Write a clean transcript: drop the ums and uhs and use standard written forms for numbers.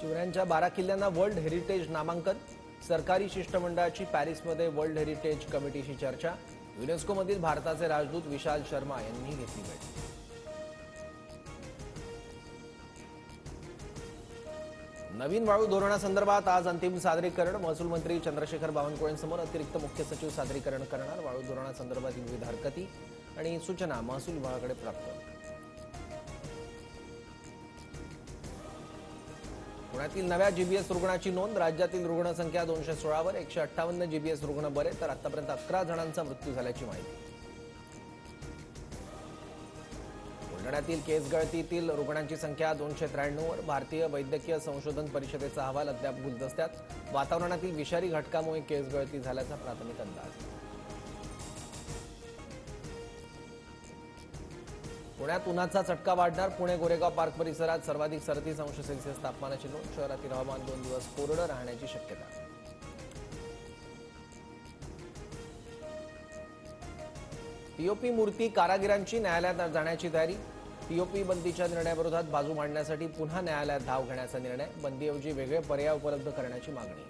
शिवरायांच्या 12 किल्ल्यांना world heritage नामांकन. सरकारी शिष्टमंडळाची पॅरिसमध्ये वर्ल्ड हेरिटेज कमिटीशी चर्चा. युनेस्कोमधील भारताचे राजदूत विशाल शर्मा यांनी घेतली भेट. नवीन वाळू धोरणासंदर्भात आज अंतिम सादरीकरण. महसूल मंत्री चंद्रशेखर बावनकुळेंसमोर अतिरिक्त मुख्य सचिव सादरीकरण करणार. वाळू धोरणासंदर्भातील विविध हरकती आणि सूचना महसूल विभागाकडे प्राप्त. पुण्यातील नव्या जीबीएस रुग्णाची नोंद. राज्यातील रुग्णसंख्या 216 वर. 158 जीबीएस रुग्ण बरे, तर आतापर्यंत 11 जणांचा मृत्यू झाल्याची माहिती. बुलढाण्यातील केस गळतीतील रुग्णांची संख्या 293 वर. भारतीय वैद्यकीय संशोधन परिषदेचा अहवाल अद्याप गुलदस्त्यात. वातावरणातील विषारी घटकामुळे केस गळती झाल्याचा प्राथमिक अंदाज. पुण्यात उन्हाचा चटका वाढणार. पुणे गोरेगाव पार्क परिसरात सर्वाधिक 37 अंश सेल्सिअस तापमानाची नोंद. शहरातील हवामान 2 दिवस कोरडं राहण्याची शक्यता. पीओपी मूर्ती कारागिरांची न्यायालयात जाण्याची तयारी. पीओपी बंदीच्या निर्णयाविरोधात बाजू मांडण्यासाठी पुन्हा न्यायालयात धाव घेण्याचा निर्णय. बंदीऐवजी वेगळे पर्याय उपलब्ध करण्याची मागणी.